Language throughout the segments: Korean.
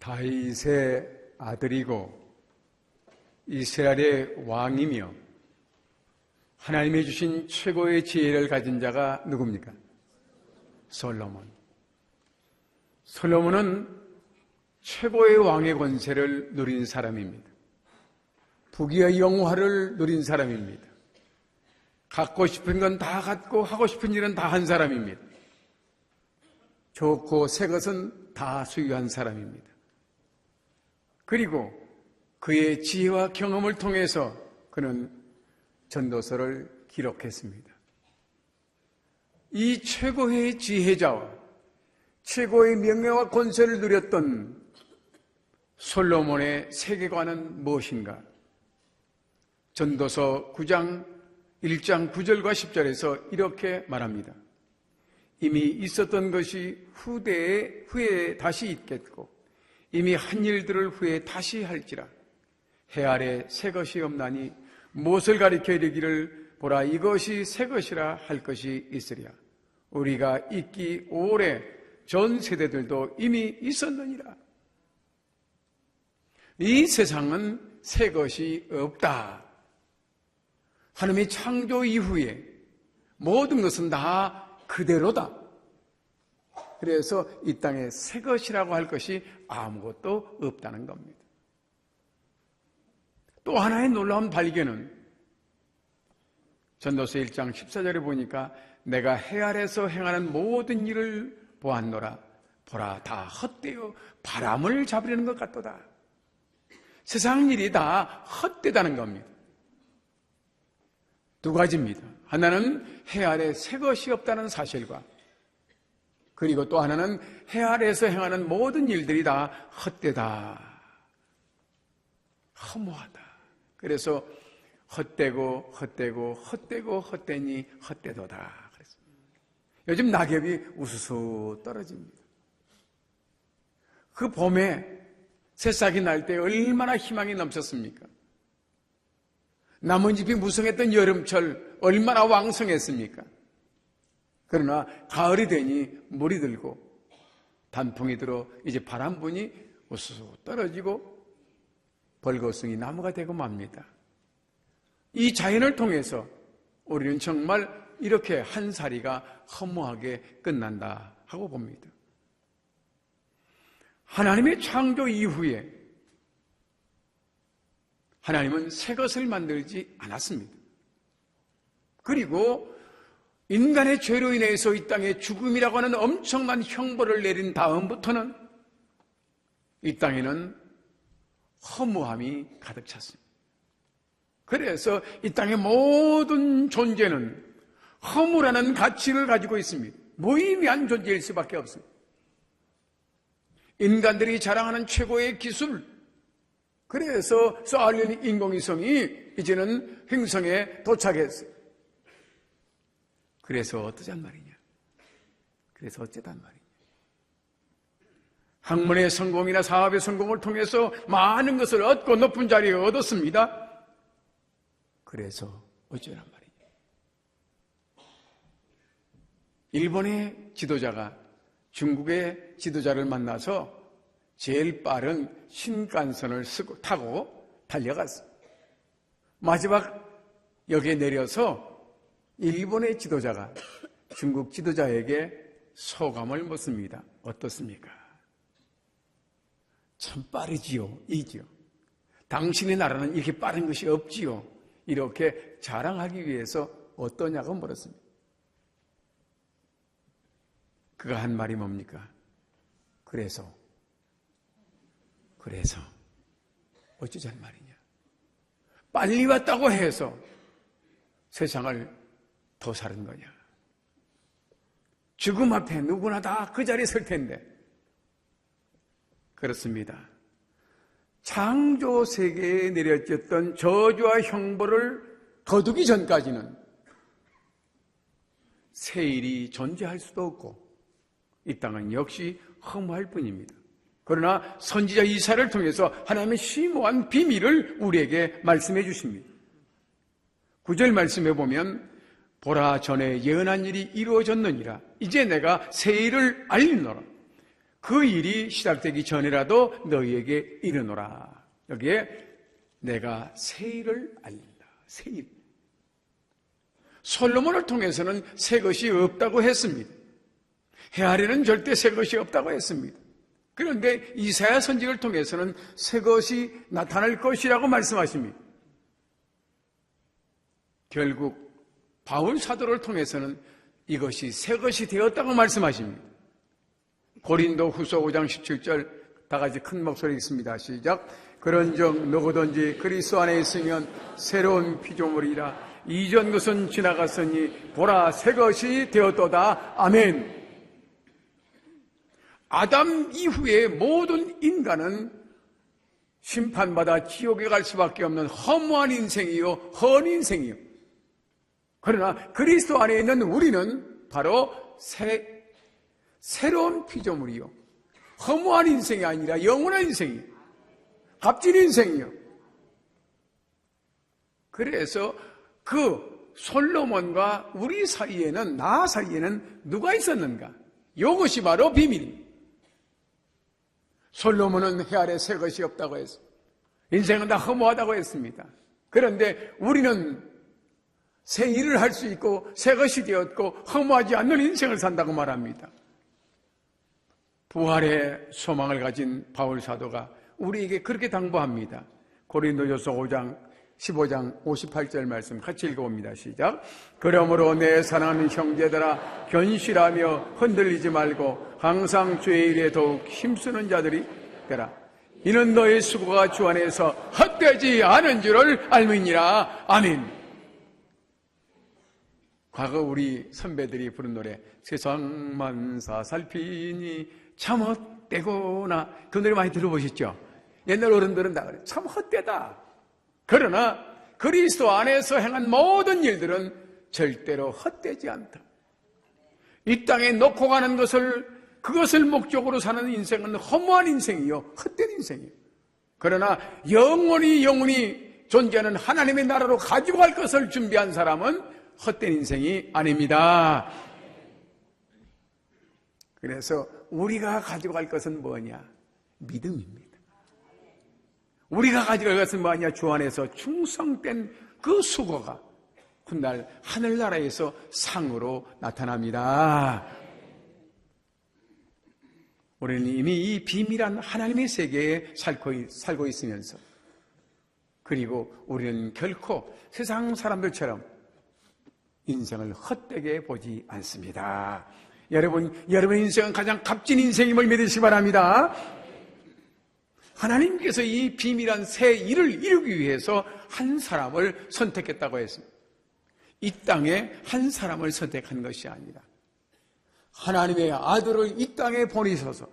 다윗의 아들이고 이스라엘의 왕이며 하나님이 주신 최고의 지혜를 가진 자가 누굽니까? 솔로몬. 솔로몬은 최고의 왕의 권세를 누린 사람입니다. 부귀와 영화를 누린 사람입니다. 갖고 싶은 건 다 갖고 하고 싶은 일은 다 한 사람입니다. 좋고 새 것은 다 소유한 사람입니다. 그리고 그의 지혜와 경험을 통해서 그는 전도서를 기록했습니다. 이 최고의 지혜자와 최고의 명예와 권세를 누렸던 솔로몬의 세계관은 무엇인가? 전도서 9장 1장 9절과 10절에서 이렇게 말합니다. 이미 있었던 것이 후에 다시 있겠고 이미 한 일들을 후에 다시 할지라. 해 아래 새 것이 없나니 무엇을 가리켜 이르기를 보라 이것이 새 것이라 할 것이 있으랴. 우리가 있기 오래 전 세대들도 이미 있었느니라. 이 세상은 새 것이 없다. 하나님의 창조 이후에 모든 것은 다 그대로다. 그래서 이 땅에 새 것이라고 할 것이 아무것도 없다는 겁니다. 또 하나의 놀라운 발견은 전도서 1장 14절에 보니까 내가 해 아래서 행하는 모든 일을 보았노라. 보라 다 헛되어 바람을 잡으려는 것 같도다. 세상 일이 다 헛되다는 겁니다. 두 가지입니다. 하나는 해 아래 새 것이 없다는 사실과 그리고 또 하나는 해 아래에서 행하는 모든 일들이 다 헛되다. 허무하다. 그래서 헛되고 헛되고 헛되고 헛되니 헛되도다. 그랬습니다. 요즘 낙엽이 우수수 떨어집니다. 그 봄에 새싹이 날 때 얼마나 희망이 넘쳤습니까? 나뭇잎이 무성했던 여름철 얼마나 왕성했습니까? 그러나 가을이 되니 물이 들고 단풍이 들어 이제 바람 부니 우수수 떨어지고 벌거숭이 나무가 되고 맙니다. 이 자연을 통해서 우리는 정말 이렇게 한 사리가 허무하게 끝난다 하고 봅니다. 하나님의 창조 이후에 하나님은 새 것을 만들지 않았습니다. 그리고 인간의 죄로 인해서 이 땅에 죽음이라고 하는 엄청난 형벌을 내린 다음부터는 이 땅에는 허무함이 가득 찼습니다. 그래서 이 땅의 모든 존재는 허무라는 가치를 가지고 있습니다. 무의미한 존재일 수밖에 없습니다. 인간들이 자랑하는 최고의 기술, 그래서 쏘아올린 인공위성이 이제는 행성에 도착했어요. 그래서 어떠잔 말이냐? 그래서 어쩌단 말이냐? 학문의 성공이나 사업의 성공을 통해서 많은 것을 얻고 높은 자리에 얻었습니다. 그래서 어쩌란 말이냐? 일본의 지도자가 중국의 지도자를 만나서 제일 빠른 신칸선을 타고 달려갔어요. 마지막 역에 내려서 일본의 지도자가 중국 지도자에게 소감을 묻습니다. 어떻습니까? 참 빠르지요, 이지요. 당신의 나라는 이렇게 빠른 것이 없지요. 이렇게 자랑하기 위해서 어떠냐고 물었습니다. 그가 한 말이 뭡니까? 그래서 어쩌자는 말이냐? 빨리 왔다고 해서 세상을 더 사는 거냐? 죽음 앞에 누구나 다 그 자리에 설 텐데. 그렇습니다. 창조 세계에 내려졌던 저주와 형벌을 거두기 전까지는 새 일이 존재할 수도 없고 이 땅은 역시 허무할 뿐입니다. 그러나 선지자 이사야를 통해서 하나님의 심오한 비밀을 우리에게 말씀해 주십니다. 9절 말씀해 보면 보라 전에 예언한 일이 이루어졌느니라. 이제 내가 새 일을 알리노라. 그 일이 시작되기 전이라도 너희에게 이르노라. 여기에 내가 새 일을 알리라. 새 일. 솔로몬을 통해서는 새 것이 없다고 했습니다. 헤아리는 절대 새 것이 없다고 했습니다. 그런데 이사야 선지를 통해서는 새 것이 나타날 것이라고 말씀하십니다. 결국 바울 사도를 통해서는 이것이 새 것이 되었다고 말씀하십니다. 고린도 후서 5장 17절 다 같이 큰 목소리 있습니다. 시작. 그런즉 누구든지 그리스도 안에 있으면 새로운 피조물이라. 이전 것은 지나갔으니 보라 새 것이 되었도다. 아멘. 아담 이후에 모든 인간은 심판받아 지옥에 갈 수밖에 없는 허무한 인생이요 헌 인생이요. 그러나 그리스도 안에 있는 우리는 바로 새로운 피조물이요 허무한 인생이 아니라 영원한 인생이요 값진 인생이요. 그래서 그 솔로몬과 우리 사이에는 나 사이에는 누가 있었는가? 이것이 바로 비밀입니다. 솔로몬은 해 아래 새 것이 없다고 했습니다. 인생은 다 허무하다고 했습니다. 그런데 우리는 새 일을 할 수 있고 새 것이 되었고 허무하지 않는 인생을 산다고 말합니다. 부활의 소망을 가진 바울 사도가 우리에게 그렇게 당부합니다. 고린도전서 5장 15장 58절 말씀 같이 읽어봅니다. 시작. 그러므로 내 사랑하는 형제들아 견실하며 흔들리지 말고 항상 주의 일에 더욱 힘쓰는 자들이 되라. 이는 너의 수고가 주 안에서 헛되지 않은 줄을 알미니라. 아멘. 과거 우리 선배들이 부른 노래 세상 만사 살피니 참 헛되구나. 그 노래 많이 들어보셨죠? 옛날 어른들은 다 그래. 참 헛되다. 그러나 그리스도 안에서 행한 모든 일들은 절대로 헛되지 않다. 이 땅에 놓고 가는 그것을 목적으로 사는 인생은 허무한 인생이요 헛된 인생이요. 그러나 영원히 존재하는 하나님의 나라로 가지고 갈 것을 준비한 사람은 헛된 인생이 아닙니다. 그래서 우리가 가지고 갈 것은 뭐냐? 믿음입니다. 우리가 가지고 갈 것은 뭐냐? 주 안에서 충성된 그 수고가 훗날 하늘나라에서 상으로 나타납니다. 우리는 이미 이 비밀한 하나님의 세계에 살고 있으면서 그리고 우리는 결코 세상 사람들처럼 인생을 헛되게 보지 않습니다. 여러분의 인생은 가장 값진 인생임을 믿으시기 바랍니다. 하나님께서 이 비밀한 새 일을 이루기 위해서 한 사람을 선택했다고 했습니다. 이 땅에 한 사람을 선택한 것이 아니라 하나님의 아들을 이 땅에 보내셔서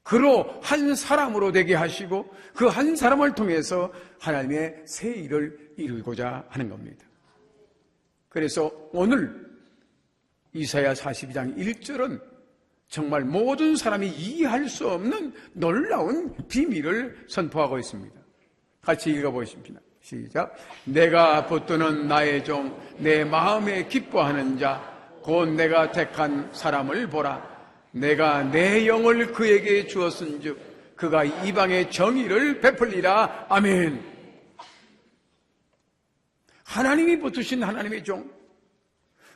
그로 한 사람으로 되게 하시고 그 한 사람을 통해서 하나님의 새 일을 이루고자 하는 겁니다. 그래서 오늘 이사야 42장 1절은 정말 모든 사람이 이해할 수 없는 놀라운 비밀을 선포하고 있습니다. 같이 읽어보십시다. 시작. 내가 붙드는 나의 종, 내 마음에 기뻐하는 자, 곧 내가 택한 사람을 보라. 내가 내 영을 그에게 주었은즉 그가 이방의 정의를 베풀리라. 아멘. 하나님이 붙으신 하나님의 종,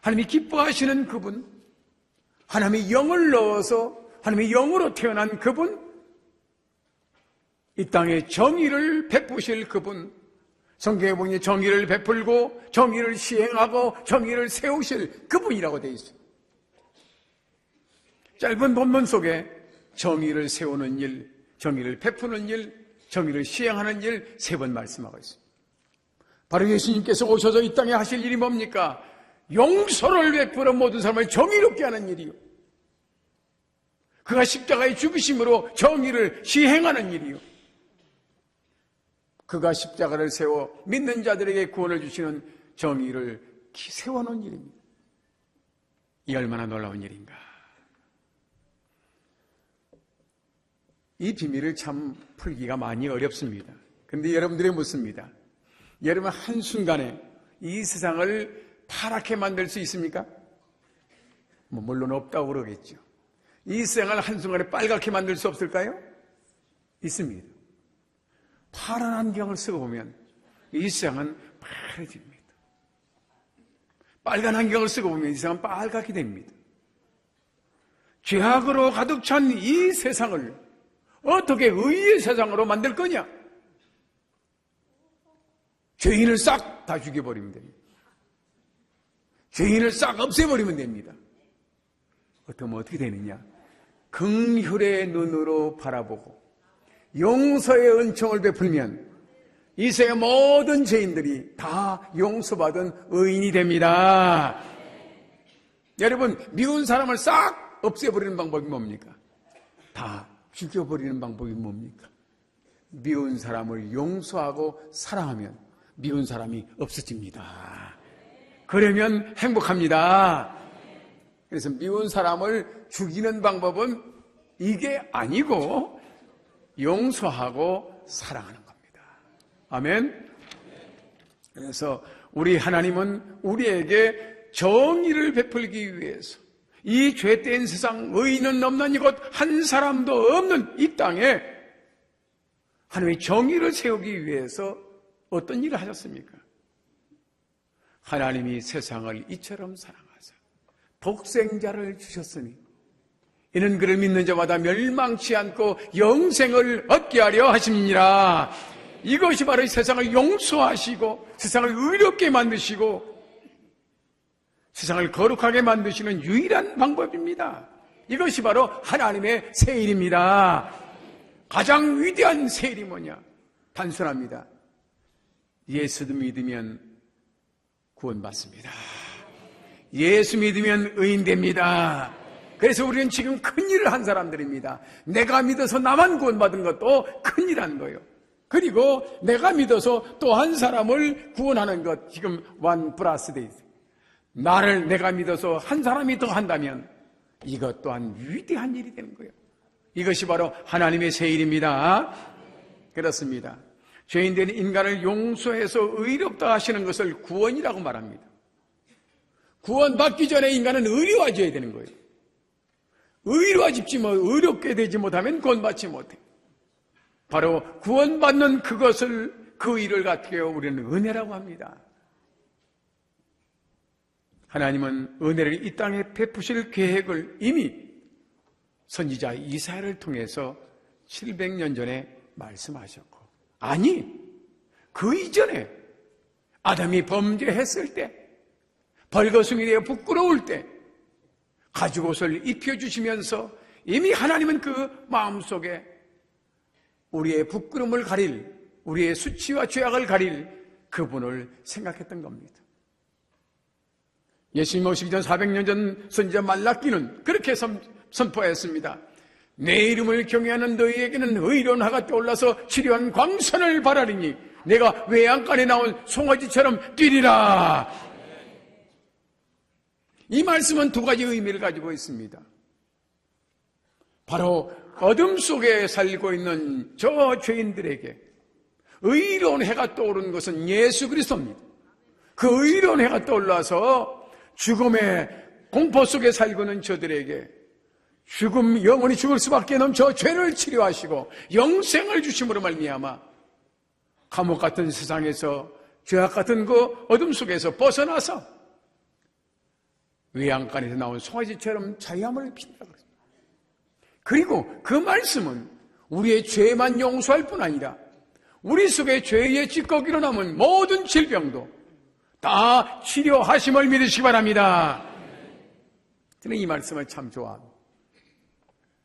하나님이 기뻐하시는 그분, 하나님의 영을 넣어서 하나님의 영으로 태어난 그분, 이 땅에 정의를 베푸실 그분, 성경에 보니 정의를 베풀고 정의를 시행하고 정의를 세우실 그분이라고 되어 있습니다. 짧은 본문 속에 정의를 세우는 일, 정의를 베푸는 일, 정의를 시행하는 일 3번 말씀하고 있습니다. 바로 예수님께서 오셔서 이 땅에 하실 일이 뭡니까? 용서를 베풀어 모든 사람을 정의롭게 하는 일이요. 그가 십자가의 죽으심으로 정의를 시행하는 일이요. 그가 십자가를 세워 믿는 자들에게 구원을 주시는 정의를 세워놓은 일입니다. 이 얼마나 놀라운 일인가. 이 비밀을 참 풀기가 많이 어렵습니다. 그런데 여러분들이 묻습니다. 여러분 한순간에 이 세상을 파랗게 만들 수 있습니까? 물론 없다고 그러겠죠. 이 생을 한순간에 빨갛게 만들 수 없을까요? 있습니다. 파란 안경을 쓰고 보면 이 생은 파래집니다. 빨간 안경을 쓰고 보면 이 생은 빨갛게 됩니다. 죄악으로 가득 찬 이 세상을 어떻게 의의 세상으로 만들 거냐? 죄인을 싹 다 죽여버리면 됩니다. 죄인을 싹 없애버리면 됩니다. 그러면 어떻게 되느냐? 긍휼의 눈으로 바라보고 용서의 은총을 베풀면 이 세계 모든 죄인들이 다 용서받은 의인이 됩니다. 여러분, 미운 사람을 싹 없애버리는 방법이 뭡니까? 다 죽여버리는 방법이 뭡니까? 미운 사람을 용서하고 사랑하면 미운 사람이 없어집니다. 그러면 행복합니다. 그래서 미운 사람을 죽이는 방법은 이게 아니고 용서하고 사랑하는 겁니다. 아멘. 그래서 우리 하나님은 우리에게 정의를 베풀기 위해서 이 죄된 세상, 의인은 없는 이곳 한 사람도 없는 이 땅에 하나님의 정의를 세우기 위해서 어떤 일을 하셨습니까? 하나님이 세상을 이처럼 사랑하사 독생자를 주셨으니 이는 그를 믿는 자마다 멸망치 않고 영생을 얻게 하려 하심이니라. 이것이 바로 이 세상을 용서하시고 세상을 의롭게 만드시고 세상을 거룩하게 만드시는 유일한 방법입니다. 이것이 바로 하나님의 세일입니다. 가장 위대한 세일이 뭐냐? 단순합니다. 예수도 믿으면 구원받습니다. 예수 믿으면 의인됩니다. 그래서 우리는 지금 큰일을 한 사람들입니다. 내가 믿어서 나만 구원받은 것도 큰일한 거예요. 그리고 내가 믿어서 또 한 사람을 구원하는 것, 지금 one plus days. 나를 내가 믿어서 한 사람이 더 한다면 이것 또한 위대한 일이 되는 거예요. 이것이 바로 하나님의 세일입니다. 그렇습니다. 죄인된 인간을 용서해서 의롭다 하시는 것을 구원이라고 말합니다. 구원받기 전에 인간은 의로워져야 되는 거예요. 의로워지지 의롭게 되지 못하면 구원받지 못해. 바로 구원받는 그것을, 그 일을 갖게요 우리는 은혜라고 합니다. 하나님은 은혜를 이 땅에 베푸실 계획을 이미 선지자 이사야를 통해서 700년 전에 말씀하셨고, 아니 그 이전에 아담이 범죄했을 때, 벌거숭이 되어 부끄러울 때 가죽옷을 입혀주시면서 이미 하나님은 그 마음속에 우리의 부끄러움을 가릴, 우리의 수치와 죄악을 가릴 그분을 생각했던 겁니다. 예수님 오시기 전 400년 전 선지자 말라기는 그렇게 선포했습니다. 내 이름을 경외하는 너희에게는 의로운 하가 떠올라서 치료한 광선을 바라리니 내가 외양간에 나온 송아지처럼 뛰리라. 이 말씀은 두 가지 의미를 가지고 있습니다. 바로 어둠 속에 살고 있는 저 죄인들에게 의로운 해가 떠오르는 것은 예수 그리스도입니다. 그 의로운 해가 떠올라서 죽음의 공포 속에 살고 있는 저들에게 죽음, 영원히 죽을 수밖에 없는 저 죄를 치료하시고 영생을 주심으로 말미암아 감옥 같은 세상에서 죄악 같은 그 어둠 속에서 벗어나서 외양간에서 나온 송아지처럼 자유함을 입힌다 그랬습니다. 그리고 그 말씀은 우리의 죄만 용서할 뿐 아니라 우리 속에 죄의 찌꺼기로 남은 모든 질병도 다 치료하심을 믿으시기 바랍니다. 저는 이 말씀을 참 좋아합니다.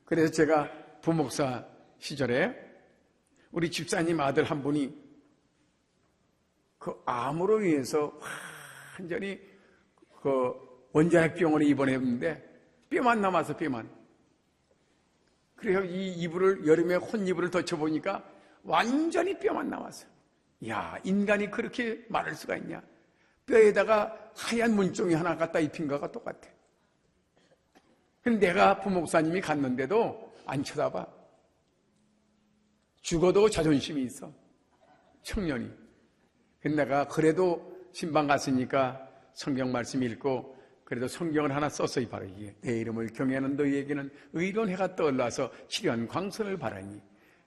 그래서 제가 부목사 시절에 우리 집사님 아들 한 분이 그 암으로 인해서 완전히 그 원자핵병원에 입원했는데 뼈만 남아서 뼈만. 그래서 이 이불을 여름에 혼이불을 덮쳐보니까 완전히 뼈만 남았어요. 야, 인간이 그렇게 마를 수가 있냐. 뼈에다가 하얀 문종이 하나 갖다 입힌 거가 똑같아. 근데 내가 부목사님이 갔는데도 안 쳐다봐. 죽어도 자존심이 있어. 청년이. 근데 내가 그래도 신방 갔으니까 성경 말씀 읽고 그래도 성경을 하나 썼어요. 바로 이게 내 이름을 경외하는 너희에게는 의로운 해가 떠올라서 치료한 광선을 바라니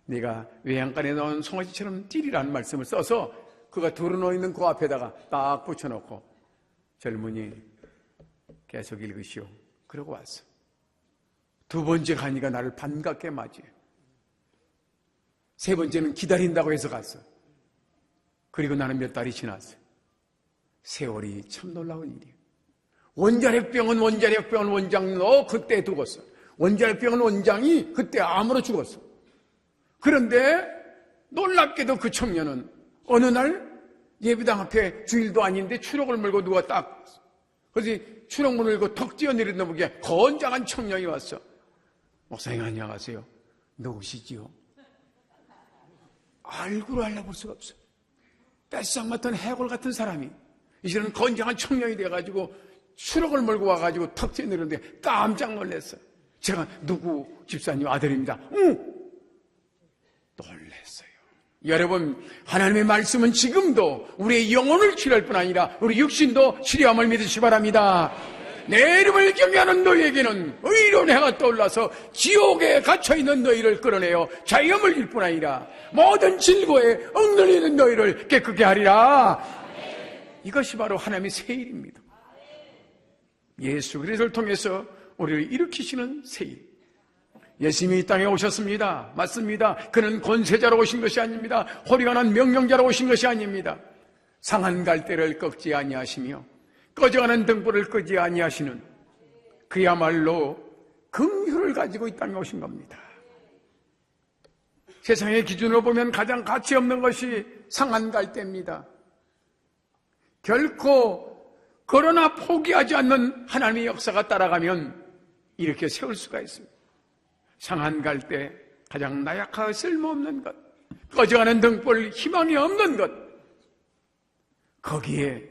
네가 외양간에 나온 송아지처럼 뛰리라는 말씀을 써서 그가 두루놓이는 그 앞에다가 딱 붙여놓고 젊은이 계속 읽으시오. 그러고 왔어. 두 번째 가니까 나를 반갑게 맞이해. 세 번째는 기다린다고 해서 갔어. 그리고 나는 몇 달이 지났어요. 세월이 참 놀라운 일이에요. 원자력병은 원장 너 그때 죽었어. 원자력병은 원장이 그때 암으로 죽었어. 그런데 놀랍게도 그 청년은 어느 날 예배당 앞에 주일도 아닌데 추록을 물고 누가 딱 그래서 추록문을 들고 턱 뛰어내리는 보기에 건장한 청년이 왔어. 목사님 안녕하세요. 누구시지요? 얼굴을 알아볼 수가 없어. 뱃삭 맡은 해골 같은 사람이 이제는 건장한 청년이 돼가지고 추록을 몰고 와가지고 턱 뛰어내리는데 깜짝 놀랐어. 제가 누구 집사님 아들입니다. 놀랐어요. 여러분, 하나님의 말씀은 지금도 우리의 영혼을 치료할 뿐 아니라 우리 육신도 치료함을 믿으시기 바랍니다. 내 이름을 경외하는 너희에게는 의로운 해가 떠올라서 지옥에 갇혀있는 너희를 끌어내어 자유함을 줄 뿐 아니라 모든 질고에 억눌리는 너희를 깨끗게 하리라. 이것이 바로 하나님의 새 일입니다. 예수 그리스도를 통해서 우리를 일으키시는 새 일. 예수님이 이 땅에 오셨습니다. 맞습니다. 그는 권세자로 오신 것이 아닙니다. 호리가난 명령자로 오신 것이 아닙니다. 상한 갈대를 꺾지 아니하시며 꺼져가는 등불을 끄지 아니하시는 그야말로 긍휼을 가지고 이 땅에 오신 겁니다. 세상의 기준으로 보면 가장 가치 없는 것이 상한 갈대입니다. 결코 그러나 포기하지 않는 하나님의 역사가 따라가면 이렇게 세울 수가 있습니다. 상한 갈대, 가장 나약하고 쓸모없는 것, 꺼져가는 등불, 희망이 없는 것, 거기에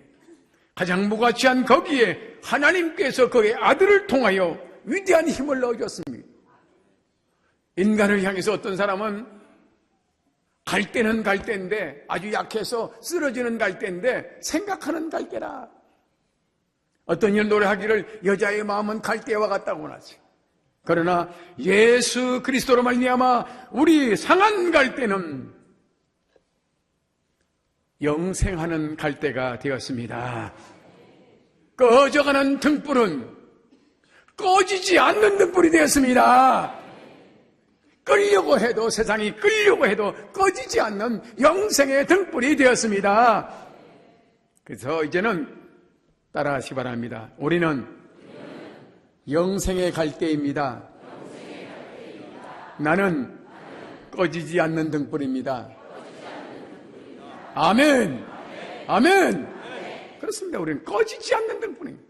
가장 무가치한 거기에 하나님께서 그의 아들을 통하여 위대한 힘을 넣어줬습니다. 인간을 향해서 어떤 사람은 갈대는 갈대인데 아주 약해서 쓰러지는 갈대인데 생각하는 갈대라. 어떤 이런 노래하기를 여자의 마음은 갈대와 같다고 하지. 그러나 예수 그리스도로 말미암아 우리 상한 갈대는 영생하는 갈대가 되었습니다. 꺼져가는 등불은 꺼지지 않는 등불이 되었습니다. 끌려고 해도 세상이 끌려고 해도 꺼지지 않는 영생의 등불이 되었습니다. 그래서 이제는 따라하시기 바랍니다. 우리는 영생의 갈대입니다. 나는 꺼지지 않는 등불입니다. 아멘. 아멘. 그렇습니다. 우리는 꺼지지 않는 등불입니다.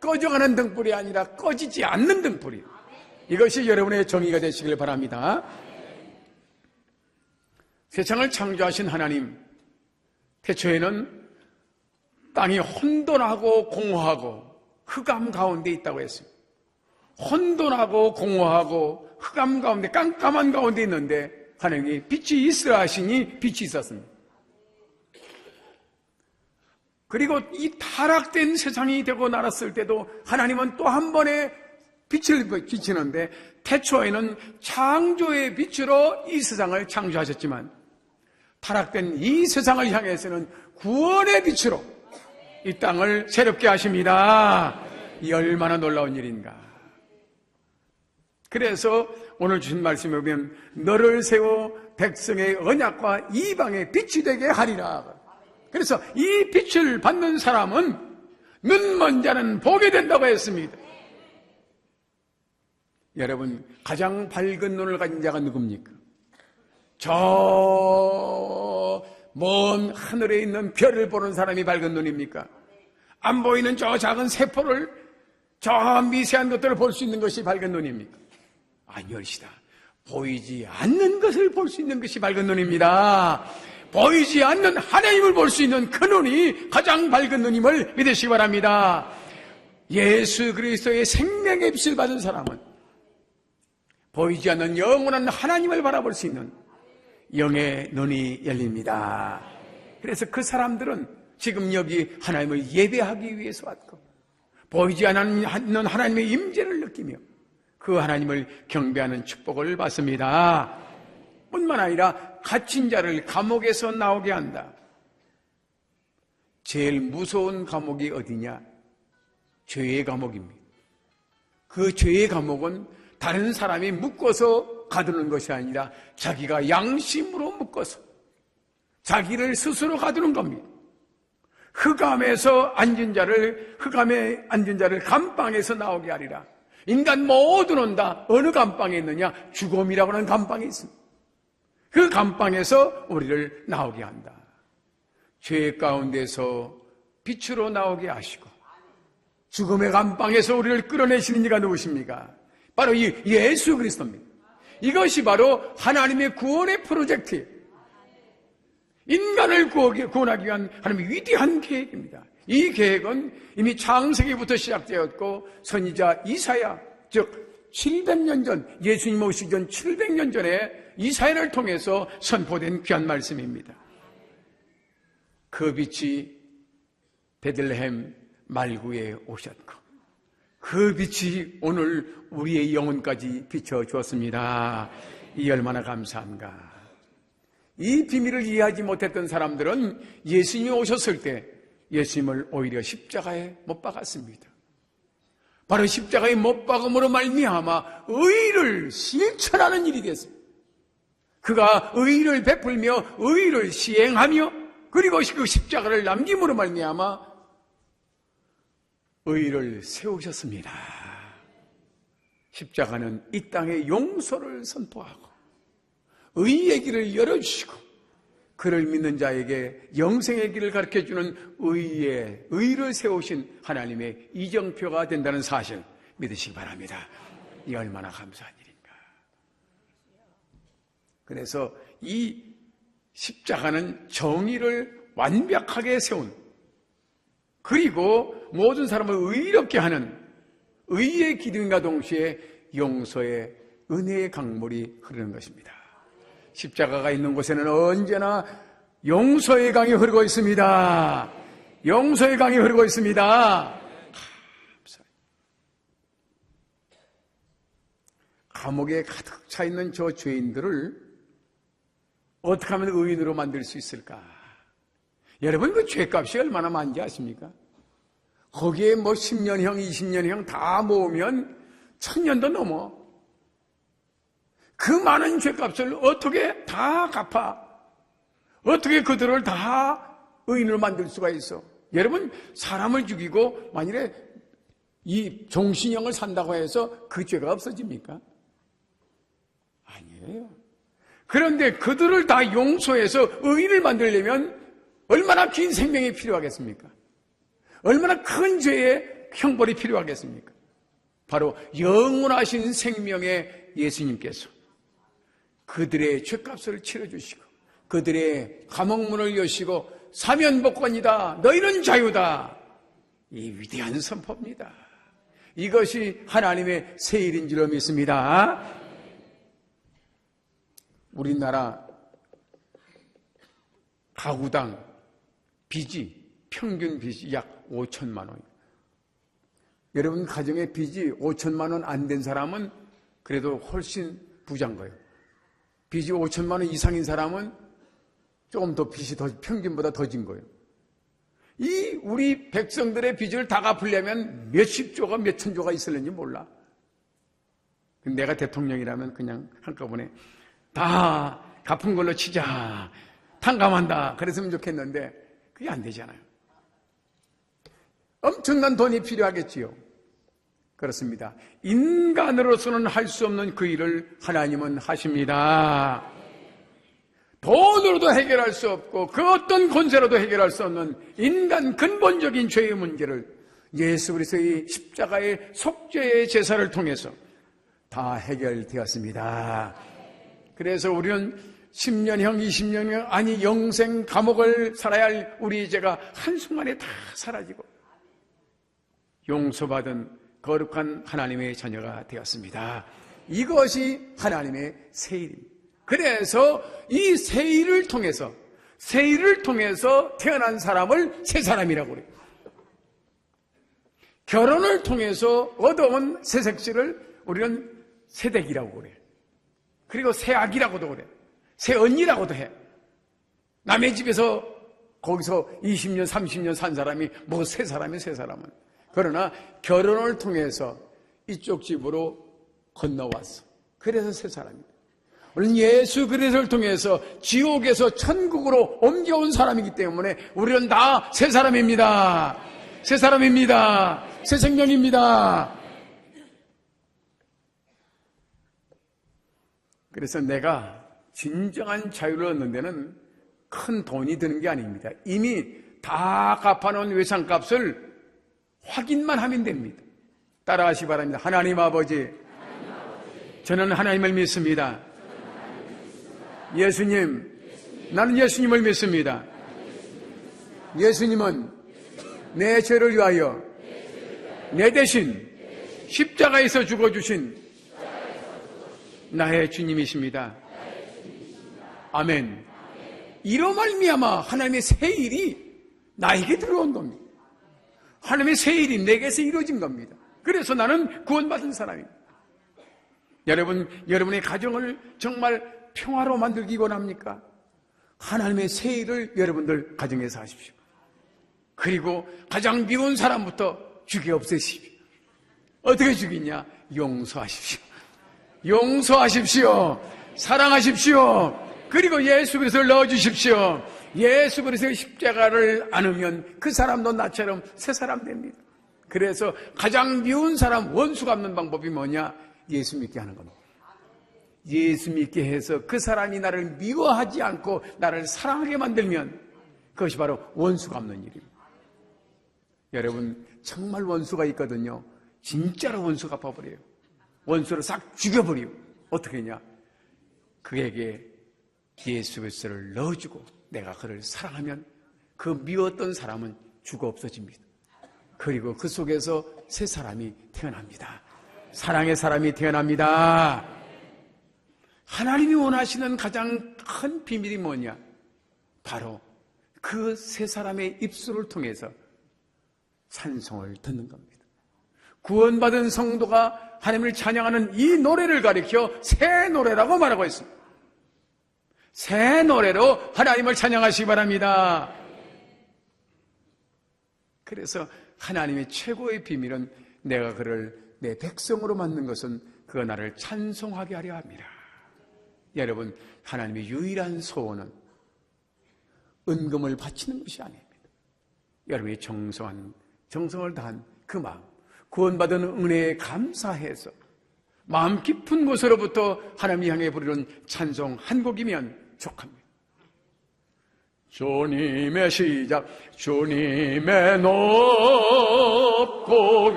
꺼져가는 등불이 아니라 꺼지지 않는 등불이에요. 이것이 여러분의 정의가 되시길 바랍니다. 세상을 창조하신 하나님, 태초에는 땅이 혼돈하고 공허하고 흑암 가운데 있다고 했습니다. 혼돈하고 공허하고 흑암 가운데 깜깜한 가운데 있는데 하나님이 빛이 있으라 하시니 빛이 있었습니다. 그리고 이 타락된 세상이 되고 날았을 때도 하나님은 또 한 번의 빛을 비치는데 태초에는 창조의 빛으로 이 세상을 창조하셨지만 타락된 이 세상을 향해서는 구원의 빛으로 이 땅을 새롭게 하십니다. 이 얼마나 놀라운 일인가. 그래서 오늘 주신 말씀에 보면 너를 세워 백성의 언약과 이방의 빛이 되게 하리라. 그래서 이 빛을 받는 사람은 눈먼 자는 보게 된다고 했습니다. 여러분, 가장 밝은 눈을 가진 자가 누굽니까? 저 먼 하늘에 있는 별을 보는 사람이 밝은 눈입니까? 안 보이는 저 작은 세포를, 저 미세한 것들을 볼 수 있는 것이 밝은 눈입니까? 아니올시다. 보이지 않는 것을 볼 수 있는 것이 밝은 눈입니다. 보이지 않는 하나님을 볼 수 있는 그 눈이 가장 밝은 눈임을 믿으시기 바랍니다. 예수 그리스도의 생명의 빛을 받은 사람은 보이지 않는 영원한 하나님을 바라볼 수 있는 영의 눈이 열립니다. 그래서 그 사람들은 지금 여기 하나님을 예배하기 위해서 왔고 보이지 않는 하나님의 임재를 느끼며 그 하나님을 경배하는 축복을 받습니다. 뿐만 아니라 갇힌 자를 감옥에서 나오게 한다. 제일 무서운 감옥이 어디냐? 죄의 감옥입니다. 그 죄의 감옥은 다른 사람이 묶어서 가두는 것이 아니라 자기가 양심으로 묶어서 자기를 스스로 가두는 겁니다. 흑암에 앉은 자를 감방에서 나오게 하리라. 인간 모두는 다 어느 감방에 있느냐? 죽음이라고 하는 감방에 있습니다. 그 감방에서 우리를 나오게 한다. 죄 가운데서 빛으로 나오게 하시고 죽음의 감방에서 우리를 끌어내시는 이가 누구십니까? 바로 이 예수 그리스도입니다. 이것이 바로 하나님의 구원의 프로젝트예요. 인간을 구원하기 위한 하나님의 위대한 계획입니다. 이 계획은 이미 창세기부터 시작되었고 선지자 이사야, 즉 700년 전, 예수님 오시기 전 700년 전에 이사야를 통해서 선포된 귀한 말씀입니다. 그 빛이 베들레헴 말구에 오셨고 그 빛이 오늘 우리의 영혼까지 비춰주었습니다. 이 얼마나 감사한가. 이 비밀을 이해하지 못했던 사람들은 예수님이 오셨을 때 예수님을 오히려 십자가에 못 박았습니다. 바로 십자가에 못 박음으로 말미암아 의를 실천하는 일이 됐습니다. 그가 의를 베풀며 의를 시행하며 그리고 그 십자가를 남김으로 말미암아 의를 세우셨습니다. 십자가는 이 땅에 용서를 선포하고 의의 길을 열어주시고 그를 믿는 자에게 영생의 길을 가르쳐주는 의를 세우신 하나님의 이정표가 된다는 사실 믿으시기 바랍니다. 이 얼마나 감사한 일인가. 그래서 이 십자가는 정의를 완벽하게 세운 그리고 모든 사람을 의롭게 하는 의의 기둥과 동시에 용서의 은혜의 강물이 흐르는 것입니다. 십자가가 있는 곳에는 언제나 용서의 강이 흐르고 있습니다. 용서의 강이 흐르고 있습니다. 감옥에 가득 차 있는 저 죄인들을 어떻게 하면 의인으로 만들 수 있을까? 여러분 그 죄값이 얼마나 많은지 아십니까? 거기에 뭐 10년형, 20년형 다 모으면 1000년도 넘어. 그 많은 죄값을 어떻게 다 갚아? 어떻게 그들을 다 의인으로 만들 수가 있어? 여러분 사람을 죽이고 만일에 이 종신형을 산다고 해서 그 죄가 없어집니까? 아니에요. 그런데 그들을 다 용서해서 의인을 만들려면 얼마나 긴 생명이 필요하겠습니까? 얼마나 큰 죄의 형벌이 필요하겠습니까? 바로 영원하신 생명의 예수님께서 그들의 죄값을 치러주시고 그들의 감옥문을 여시고 사면복권이다. 너희는 자유다. 이 위대한 선포입니다. 이것이 하나님의 새 일인 줄로 믿습니다. 우리나라 가구당 빚이 평균 빚이 약 5천만 원. 여러분 가정의 빚이 5천만 원 안 된 사람은 그래도 훨씬 부자인 거예요. 빚이 5천만 원 이상인 사람은 조금 더 빚이 더 평균보다 더 진 거예요. 이 우리 백성들의 빚을 다 갚으려면 몇십 조가 몇천 조가 있을는지 몰라. 내가 대통령이라면 그냥 한꺼번에 다 갚은 걸로 치자. 탕감한다. 그랬으면 좋겠는데 그게 안 되잖아요. 엄청난 돈이 필요하겠지요. 그렇습니다. 인간으로서는 할 수 없는 그 일을 하나님은 하십니다. 돈으로도 해결할 수 없고 그 어떤 권세로도 해결할 수 없는 인간 근본적인 죄의 문제를 예수 그리스도의 십자가의 속죄의 제사를 통해서 다 해결되었습니다. 그래서 우리는 10년형, 20년형, 아니 영생 감옥을 살아야 할 우리 죄가 한순간에 다 사라지고 용서받은 거룩한 하나님의 자녀가 되었습니다. 이것이 하나님의 새 일입니다. 그래서 이 새 일을 통해서 태어난 사람을 새 사람이라고 그래요. 결혼을 통해서 얻어온 새 색시를 우리는 새댁이라고 그래요. 그리고 새아기라고도 그래요. 새언니라고도 해. 남의 집에서 거기서 20년, 30년 산 사람이 뭐 새 사람이 새 사람은. 그러나 결혼을 통해서 이쪽 집으로 건너왔어. 그래서 새 사람입니다. 우리는 예수 그리스도를 통해서 지옥에서 천국으로 옮겨온 사람이기 때문에 우리는 다 새 사람입니다. 새 사람입니다. 새 생명입니다. 그래서 내가 진정한 자유를 얻는 데는 큰 돈이 드는 게 아닙니다. 이미 다 갚아놓은 외상값을 확인만 하면 됩니다. 따라하시 바랍니다. 하나님 아버지, 저는 하나님을 믿습니다. 예수님, 나는 예수님을 믿습니다. 예수님은 내 죄를 위하여 내 대신 십자가에서 죽어주신 나의 주님이십니다. 아멘. 이로 말미암아 하나님의 새 일이 나에게 들어온 겁니다. 하나님의 새 일이 내게서 이루어진 겁니다. 그래서 나는 구원받은 사람입니다. 여러분의 가정을 정말 평화로 만들기 원합니까? 하나님의 새 일을 여러분들 가정에서 하십시오. 그리고 가장 미운 사람부터 죽여 없애십시오. 어떻게 죽이냐? 용서하십시오. 용서하십시오. 사랑하십시오. 그리고 예수 그리스도를 넣어주십시오. 예수 그리스도의 십자가를 안으면 그 사람도 나처럼 새 사람 됩니다. 그래서 가장 미운 사람 원수 갚는 방법이 뭐냐? 예수 믿게 하는 겁니다. 예수 믿게 해서 그 사람이 나를 미워하지 않고 나를 사랑하게 만들면 그것이 바로 원수 갚는 일입니다. 여러분, 정말 원수가 있거든요. 진짜로 원수 갚아버려요. 원수를 싹 죽여버려요. 어떻게 했냐? 그에게 예수 그리스도를 넣어주고 내가 그를 사랑하면 그 미웠던 사람은 죽어 없어집니다. 그리고 그 속에서 새 사람이 태어납니다. 사랑의 사람이 태어납니다. 하나님이 원하시는 가장 큰 비밀이 뭐냐? 바로 그 새 사람의 입술을 통해서 찬송을 듣는 겁니다. 구원받은 성도가 하나님을 찬양하는 이 노래를 가리켜 새 노래라고 말하고 있습니다. 새 노래로 하나님을 찬양하시기 바랍니다. 그래서 하나님의 최고의 비밀은 내가 그를 내 백성으로 만든 것은 그가 나를 찬송하게 하려 합니다. 여러분, 하나님의 유일한 소원은 은금을 바치는 것이 아닙니다. 여러분이 정성을 다한 그 마음, 구원받은 은혜에 감사해서 마음 깊은 곳으로부터 하나님 향해 부르는 찬송 한 곡이면 족합니다. 주님의 시작, 주님의 높고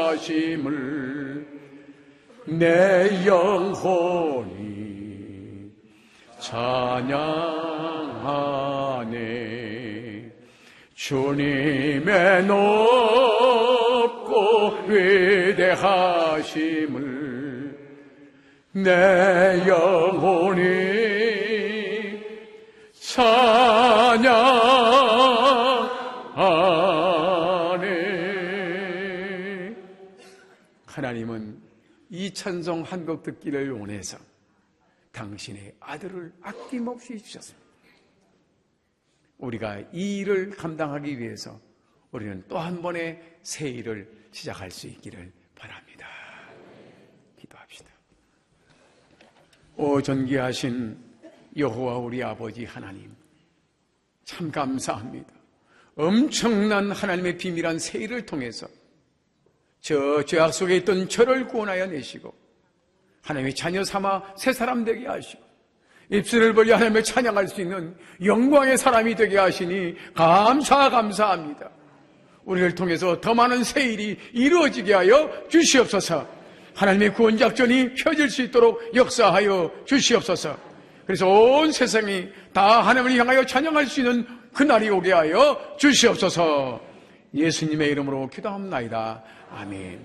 위대하심을 내 영혼이 찬양하네. 주님의 높고 위대하심을 내 영혼이 찬양하네. 하나님은 이 찬송 한 곡 듣기를 원해서 당신의 아들을 아낌없이 주셨습니다. 우리가 이 일을 감당하기 위해서 우리는 또 한 번의 새 일을 시작할 수 있기를 바랍니다. 기도합시다. 오 존귀하신 여호와 우리 아버지 하나님, 참 감사합니다. 엄청난 하나님의 비밀한 새 일을 통해서 저 죄악 속에 있던 저를 구원하여 내시고 하나님의 자녀 삼아 새 사람 되게 하시고 입술을 벌려 하나님을 찬양할 수 있는 영광의 사람이 되게 하시니 감사합니다. 우리를 통해서 더 많은 새 일이 이루어지게 하여 주시옵소서. 하나님의 구원 작전이 펴질 수 있도록 역사하여 주시옵소서. 그래서 온 세상이 다 하나님을 향하여 찬양할 수 있는 그날이 오게 하여 주시옵소서. 예수님의 이름으로 기도합나이다. 아멘.